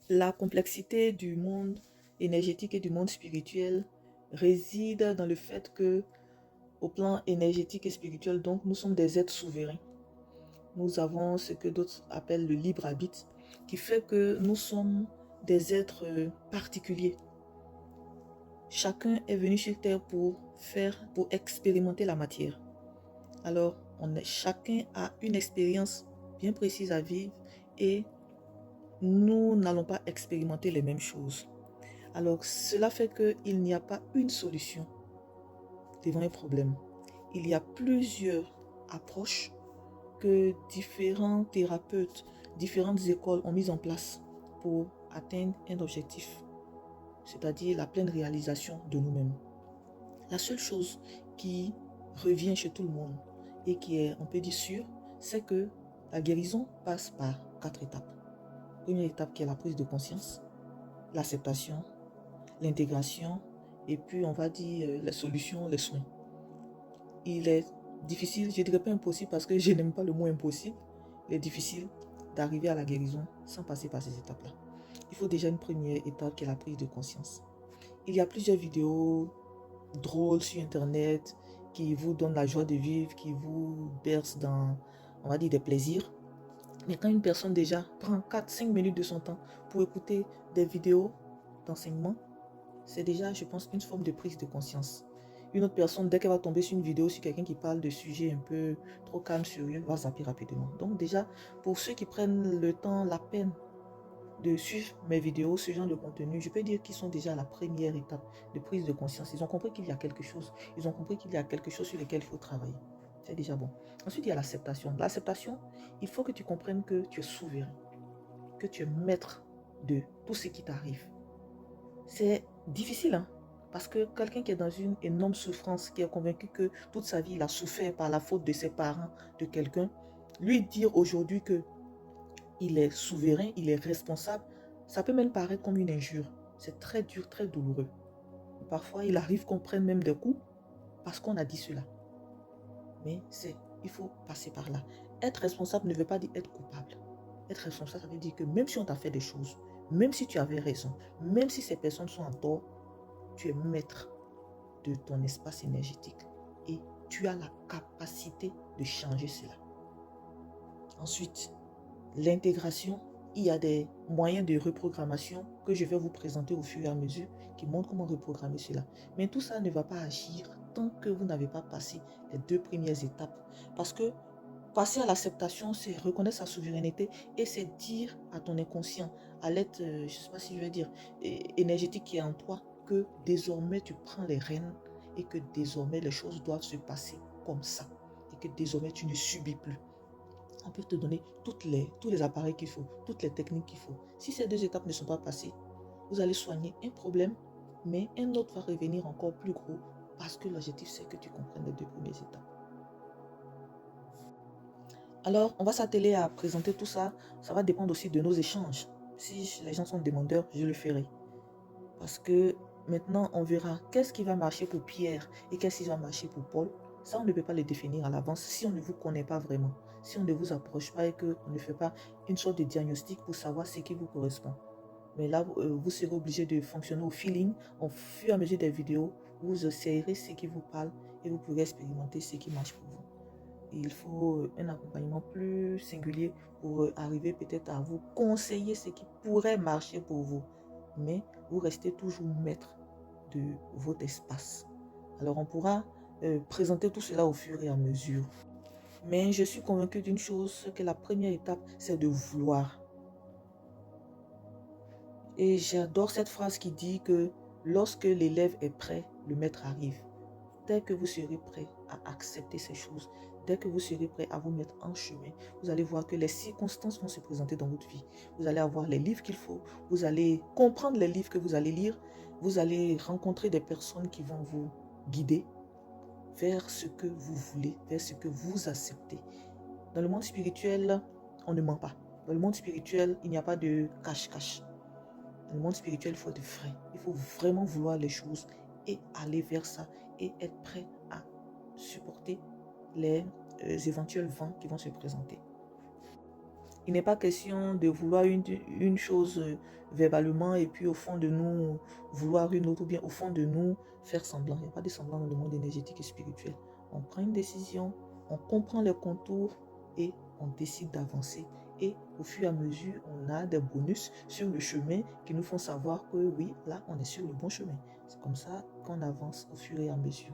La complexité du monde énergétique et du monde spirituel réside dans le fait que, au plan énergétique et spirituel, donc, nous sommes des êtres souverains. Nous avons ce que d'autres appellent le libre arbitre, qui fait que nous sommes des êtres particuliers. Chacun est venu sur Terre pour expérimenter la matière. Alors, chacun a une expérience bien précise à vivre et nous n'allons pas expérimenter les mêmes choses. Alors, cela fait qu'il n'y a pas une solution devant un problème. Il y a plusieurs approches que différents thérapeutes, différentes écoles ont mises en place pour atteindre un objectif, c'est-à-dire la pleine réalisation de nous-mêmes. La seule chose qui revient chez tout le monde et qui est, on peut dire, sûre, c'est que la guérison passe par 4 étapes. Première étape qui est la prise de conscience, l'acceptation, l'intégration et puis on va dire les solutions, les soins. Il est difficile, je ne dirais pas impossible parce que je n'aime pas le mot impossible, il est difficile d'arriver à la guérison sans passer par ces étapes-là. Il faut déjà une première étape qui est la prise de conscience. Il y a plusieurs vidéos drôles sur internet qui vous donnent la joie de vivre, qui vous bercent dans, on va dire, des plaisirs. Mais quand une personne déjà prend 4-5 minutes de son temps pour écouter des vidéos d'enseignement, c'est déjà, je pense, une forme de prise de conscience. Une autre personne, dès qu'elle va tomber sur une vidéo sur quelqu'un qui parle de sujets un peu trop calmes, sérieux, va zapper rapidement. Donc déjà, pour ceux qui prennent le temps, la peine de suivre mes vidéos, ce genre de contenu, je peux dire qu'ils sont déjà à la première étape de prise de conscience. Ils ont compris qu'il y a quelque chose. Ils ont compris qu'il y a quelque chose sur lequel il faut travailler. C'est déjà bon. Ensuite, il y a l'acceptation. L'acceptation, il faut que tu comprennes que tu es souverain, que tu es maître de tout ce qui t'arrive. C'est difficile, hein? Parce que quelqu'un qui est dans une énorme souffrance, qui est convaincu que toute sa vie, il a souffert par la faute de ses parents, de quelqu'un, lui dire aujourd'hui que il est souverain, il est responsable, ça peut même paraître comme une injure. C'est très dur, très douloureux. Parfois, il arrive qu'on prenne même des coups parce qu'on a dit cela. Mais il faut passer par là. Être responsable ne veut pas dire être coupable. Être responsable, ça veut dire que même si on t'a fait des choses, même si tu avais raison, même si ces personnes sont en tort, tu es maître de ton espace énergétique et tu as la capacité de changer cela. Ensuite, l'intégration, il y a des moyens de reprogrammation que je vais vous présenter au fur et à mesure qui montrent comment reprogrammer cela. Mais tout ça ne va pas agir tant que vous n'avez pas passé les 2 premières étapes. Parce que passer à l'acceptation, c'est reconnaître sa souveraineté et c'est dire à ton inconscient, à l'être, je ne sais pas si je vais dire, énergétique qui est en toi, que désormais tu prends les rênes et que désormais les choses doivent se passer comme ça. Et que désormais tu ne subis plus. On peut te donner tous les appareils qu'il faut, toutes les techniques qu'il faut. Si ces 2 étapes ne sont pas passées, vous allez soigner un problème, mais un autre va revenir encore plus gros parce que l'objectif, c'est que tu comprennes les 2 premières étapes. Alors, on va s'atteler à présenter tout ça. Ça va dépendre aussi de nos échanges. Si les gens sont demandeurs, je le ferai. Parce que maintenant, on verra qu'est-ce qui va marcher pour Pierre et qu'est-ce qui va marcher pour Paul. Ça, on ne peut pas le définir à l'avance si on ne vous connaît pas vraiment. Si on ne vous approche pas et qu'on ne fait pas une sorte de diagnostic pour savoir ce qui vous correspond. Mais là, vous serez obligé de fonctionner au feeling. Au fur et à mesure des vidéos, vous essayerez ce qui vous parle et vous pourrez expérimenter ce qui marche pour vous. Et il faut un accompagnement plus singulier pour arriver peut-être à vous conseiller ce qui pourrait marcher pour vous. Mais vous restez toujours maître de votre espace. Alors on pourra présenter tout cela au fur et à mesure. Mais je suis convaincue d'une chose, que la première étape, c'est de vouloir. Et j'adore cette phrase qui dit que lorsque l'élève est prêt, le maître arrive. Dès que vous serez prêt à accepter ces choses, dès que vous serez prêt à vous mettre en chemin, vous allez voir que les circonstances vont se présenter dans votre vie. Vous allez avoir les livres qu'il faut, vous allez comprendre les livres que vous allez lire, vous allez rencontrer des personnes qui vont vous guider vers ce que vous voulez, vers ce que vous acceptez. Dans le monde spirituel, on ne ment pas. Dans le monde spirituel, il n'y a pas de cache-cache. Dans le monde spirituel, il faut être vrai. Il faut vraiment vouloir les choses et aller vers ça et être prêt à supporter les éventuels vents qui vont se présenter. Il n'est pas question de vouloir une chose verbalement et puis au fond de nous vouloir une autre, ou bien au fond de nous faire semblant. Il n'y a pas de semblant dans le monde énergétique et spirituel. On prend une décision, on comprend les contours et on décide d'avancer. Et au fur et à mesure, on a des bonus sur le chemin qui nous font savoir que oui, là, on est sur le bon chemin. C'est comme ça qu'on avance au fur et à mesure.